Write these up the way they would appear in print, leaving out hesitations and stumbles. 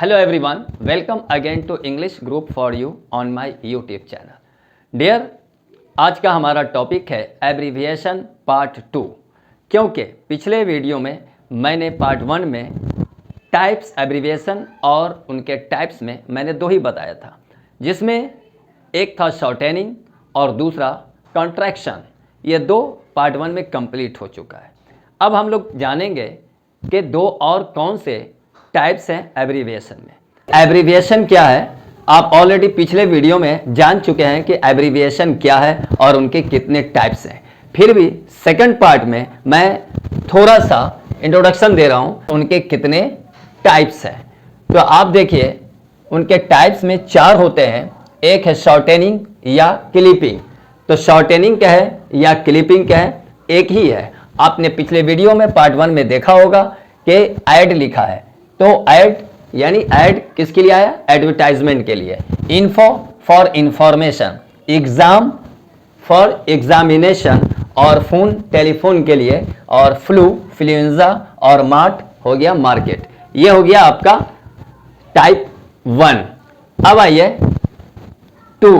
Hello everyone, welcome again to English Group for you on my YouTube channel. Dear, आज का हमारा topic है abbreviation part 2, क्योंकि पिछले वीडियो में मैंने पार्ट 1 में टाइप्स एब्रीविएशन और उनके टाइप्स में मैंने दो ही बताया था, जिसमें एक था शॉर्टेनिंग और दूसरा कॉन्ट्रैक्शन। ये दो पार्ट 1 में कंप्लीट हो चुका है। अब हम लोग जानेंगे कि दो और कौन से टाइप्स हैं एब्रीविएशन में। एब्रीविएशन क्या है आप ऑलरेडी पिछले वीडियो में जान चुके हैं कि एब्रीविएशन क्या है और उनके कितने टाइप्स हैं। फिर भी सेकंड पार्ट में मैं थोड़ा सा इंट्रोडक्शन दे रहा हूं, उनके कितने टाइप्स हैं। तो आप देखिए उनके टाइप्स में 4 होते हैं। एक है शॉर्टेनिंग या क्लिपिंग। तो शॉर्टेनिंग क्या है या क्लिपिंग क्या है, एक ही है। आपने पिछले वीडियो में पार्ट 1 में देखा होगा कि ऐड लिखा है, तो ऐड यानी ऐड किसके लिए आया, एडवर्टाइजमेंट के लिए। Info for information, exam for examination, और फोन टेलीफोन के लिए, और फ्लू फ्लुएंजा, और मार्ट हो गया मार्केट। ये हो गया आपका टाइप 1। अब आइए 2,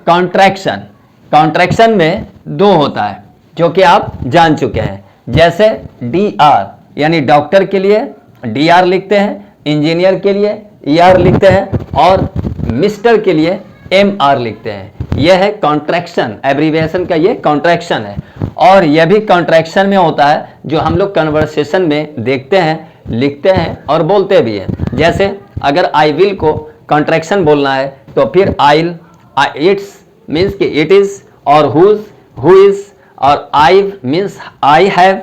कॉन्ट्रैक्शन। कॉन्ट्रैक्शन में 2 होता है जो कि आप जान चुके हैं, जैसे DR यानी डॉक्टर के लिए DR लिखते हैं, इंजीनियर के लिए ER लिखते हैं, और मिस्टर के लिए MR लिखते हैं। यह है कॉन्ट्रैक्शन। एब्रीविएशन का ये कॉन्ट्रैक्शन है। और यह भी कॉन्ट्रैक्शन में होता है जो हम लोग कन्वर्सेशन में देखते हैं, लिखते हैं और बोलते भी हैं। जैसे अगर आई विल को कॉन्ट्रैक्शन बोलना है तो फिर आइल, इट्स मीन्स कि इट इज, और हुज हु इज, और I means I have,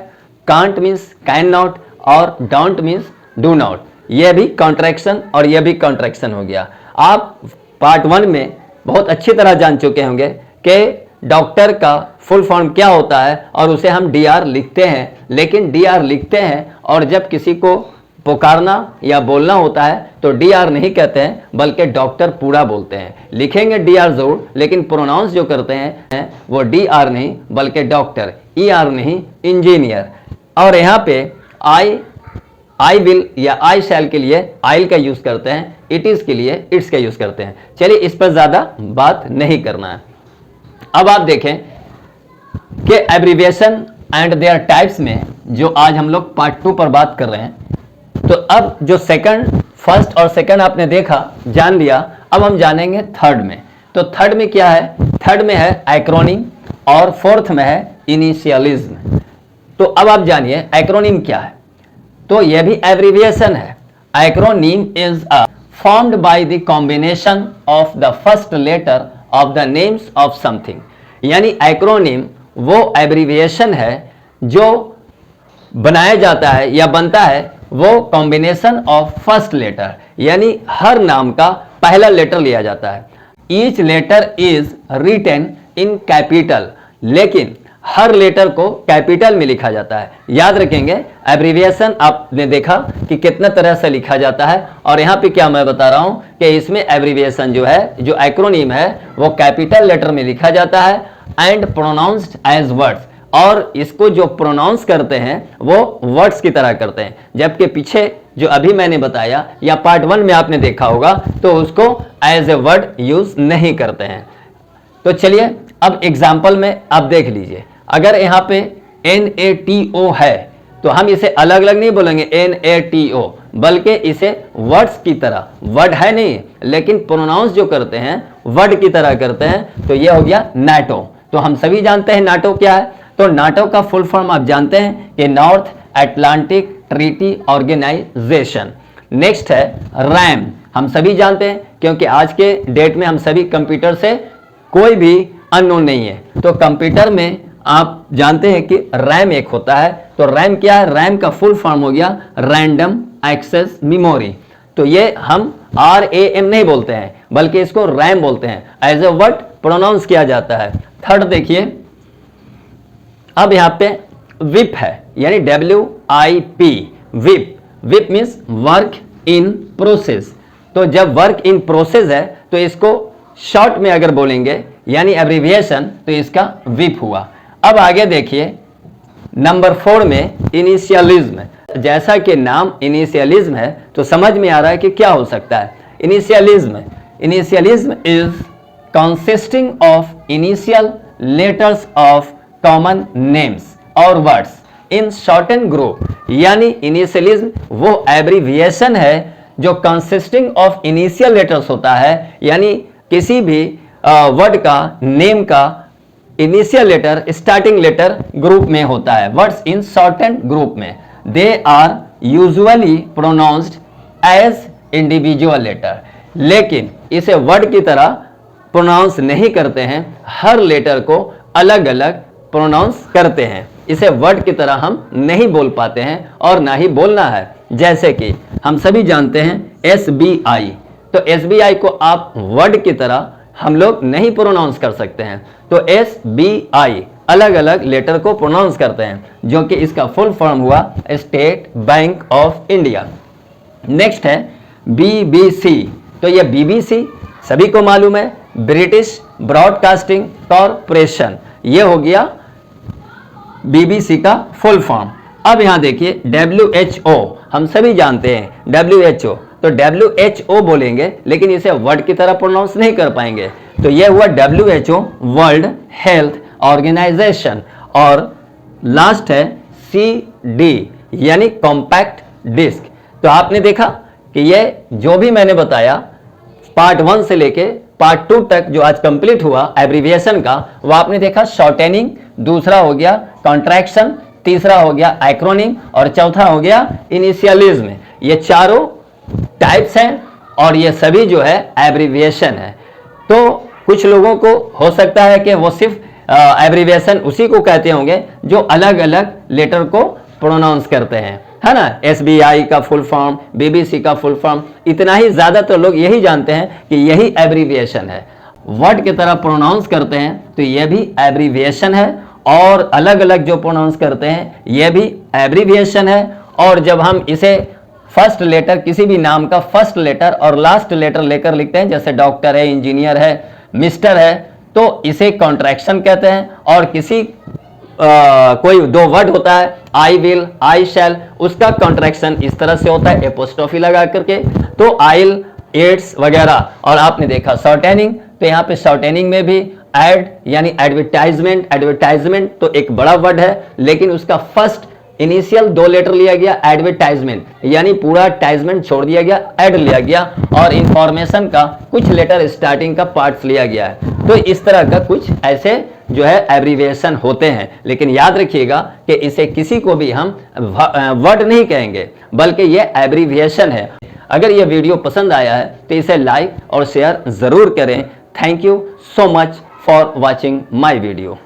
can't means can not, और डोंट मीन्स डू नॉट। यह भी कॉन्ट्रैक्शन और यह भी कॉन्ट्रैक्शन हो गया। आप पार्ट 1 में बहुत अच्छी तरह जान चुके होंगे कि डॉक्टर का फुल फॉर्म क्या होता है और उसे हम DR लिखते हैं। लेकिन DR लिखते हैं और जब किसी को पुकारना या बोलना होता है तो DR नहीं कहते हैं, बल्कि डॉक्टर पूरा बोलते हैं। लिखेंगे DR जरूर, लेकिन प्रोनाउंस जो करते हैं वो DR नहीं बल्कि डॉक्टर, ER नहीं इंजीनियर। और यहाँ पे आई विल या आई शैल के लिए आइल का यूज करते हैं, इट इज के लिए इट्स का यूज करते हैं। चलिए इस पर ज्यादा बात नहीं करना है। अब आप देखें कि एब्रीविएशन एंड देयर टाइप्स में जो आज हम लोग पार्ट 2 पर बात कर रहे हैं, तो अब जो फर्स्ट और सेकंड आपने देखा, जान लिया, अब हम जानेंगे थर्ड में। तो थर्ड में क्या है, थर्ड में है एक्रोनिम और फोर्थ में है इनिशियलिज्म। तो अब आप जानिए एक्रोनिम क्या है। तो यह भी एब्रीविएशन है। Acronym is formed by the combination of the first letter of the names of something. यानी एक्रोनिम वो एब्रीविएशन है जो बनाया जाता है या बनता है, वो कॉम्बिनेशन ऑफ फर्स्ट लेटर, यानी हर नाम का पहला लेटर लिया जाता है। Each letter is written in capital, लेकिन हर लेटर को कैपिटल में लिखा जाता है। याद रखेंगे एब्रीविएशन आपने देखा कि कितना तरह से लिखा जाता है, और यहाँ पे क्या मैं बता रहा हूं कि इसमें एब्रीविएशन जो है, जो एक्रोनिम है, वो कैपिटल लेटर में लिखा जाता है एंड प्रोनाउंस्ड एज वर्ड्स, और इसको जो प्रोनाउंस करते हैं वो वर्ड्स की तरह करते हैं। जबकि पीछे जो अभी मैंने बताया या पार्ट 1 में आपने देखा होगा तो उसको एज ए वर्ड यूज नहीं करते हैं। तो चलिए अब एग्जाम्पल में आप देख लीजिए। अगर यहाँ पे NATO है तो हम इसे अलग अलग नहीं बोलेंगे NATO, बल्कि इसे वर्ड्स की तरह, वर्ड है नहीं लेकिन प्रोनाउंस जो करते हैं वर्ड की तरह करते हैं। तो ये हो गया नाटो। तो हम सभी जानते हैं नाटो क्या है। तो नाटो का फुल फॉर्म आप जानते हैं कि North Atlantic Treaty Organisation. Next है रैम। हम सभी जानते हैं क्योंकि आज के डेट में हम सभी कंप्यूटर से कोई भी अननोन नहीं है। तो कंप्यूटर में आप जानते हैं कि रैम एक होता है। तो रैम क्या है, रैम का फुल फॉर्म हो गया रैंडम एक्सेस मेमोरी। तो ये हम RAM नहीं बोलते हैं बल्कि इसको रैम बोलते हैं, एज ए वर्ड प्रोनाउंस किया जाता है। थर्ड देखिए, अब यहाँ पे विप है, यानी WIP, whip. Whip means work in process. तो जब वर्क इन प्रोसेस है तो इसको शॉर्ट में अगर बोलेंगे यानी एब्रीविएशन, तो इसका विप हुआ। अब आगे देखिए नंबर 4 में इनिशियलिज्म। जैसा कि नाम इनिशियलिज्म है तो समझ में आ रहा है कि क्या हो सकता है। Initialism is consisting of initial letters of common names और words in shortened group, यानी इनिशियलिज्म वो एब्रीविएशन है जो consisting of initial letters होता है, यानी किसी भी वर्ड का नेम का initial letter starting letter group में होता है, वर्ड्स इन शॉर्टेंड ग्रुप में। They are usually pronounced as individual letter, लेकिन इसे वर्ड की तरह प्रोनाउंस नहीं करते हैं, हर लेटर को अलग अलग प्रोनाउंस करते हैं। इसे वर्ड की तरह हम नहीं बोल पाते हैं और ना ही बोलना है। जैसे कि हम सभी जानते हैं SBI, तो SBI को आप वर्ड की तरह हम लोग नहीं प्रोनाउंस कर सकते हैं, तो SBI अलग अलग लेटर को प्रोनाउंस करते हैं, जो कि इसका फुल फॉर्म हुआ state bank of India. Next है BBC, तो ये BBC सभी को मालूम है, ब्रिटिश ब्रॉडकास्टिंग कॉरपोरेशन, ये हो गया BBC का फुल फॉर्म। अब यहां देखिए WHO, हम सभी जानते हैं WHO, तो WHO बोलेंगे लेकिन इसे वर्ड की तरह प्रोनाउंस नहीं कर पाएंगे, तो यह हुआ WHO वर्ल्ड हेल्थ ऑर्गेनाइजेशन। और लास्ट है CD यानी कॉम्पैक्ट डिस्क। तो आपने देखा कि यह जो भी मैंने बताया पार्ट 1 से लेके पार्ट 2 तक जो आज कंप्लीट हुआ एब्रीविएशन का, वो आपने देखा शॉर्टेनिंग, दूसरा हो गया कॉन्ट्रैक्शन, तीसरा हो गया एक्रोनिम और चौथा हो गया इनिशियलिज्म। ये चारों टाइप्स हैं और ये सभी जो है एब्रीविएशन है। तो कुछ लोगों को हो सकता है कि वो सिर्फ एब्रीविएशन उसी को कहते होंगे जो अलग अलग लेटर को प्रोनाउंस करते हैं, है ना। SBI का फुल फॉर्म, BBC का फुल फॉर्म, इतना ही, ज्यादातर लोग यही जानते हैं कि यही एब्रीविएशन है। वर्ड की तरह प्रोनाउंस करते हैं तो यह भी एब्रीविएशन है, और अलग अलग जो प्रोनाउंस करते हैं यह भी एब्रीविएशन है। और जब हम इसे फर्स्ट लेटर, किसी भी नाम का फर्स्ट लेटर और लास्ट लेटर लेकर लिखते हैं, जैसे डॉक्टर है, इंजीनियर है, मिस्टर है, तो इसे कॉन्ट्रैक्शन कहते हैं। और किसी कोई दो वर्ड होता है, आई विल, आई शैल, उसका कॉन्ट्रैक्शन इस तरह से होता है एपोस्ट्रोफी लगा करके, तो आइल, एड्स वगैरह। और आपने देखा शॉर्टेनिंग, तो यहाँ पे शॉर्टेनिंग में भी एड यानी एडवर्टाइजमेंट तो एक बड़ा वर्ड है, लेकिन उसका फर्स्ट इनिशियल 2 लेटर लिया गया एडवर्टाइजमेंट, यानी पूरा टाइजमेंट छोड़ दिया गया, एड लिया गया, और इंफॉर्मेशन का कुछ लेटर स्टार्टिंग का पार्ट्स लिया गया है। तो इस तरह का कुछ ऐसे जो है एब्रीविएशन होते हैं, लेकिन याद रखिएगा कि इसे किसी को भी हम वर्ड नहीं कहेंगे, बल्कि ये एब्रीविएशन है। अगर ये वीडियो पसंद आया है तो इसे लाइक और शेयर जरूर करें। Thank you so much for watching my video.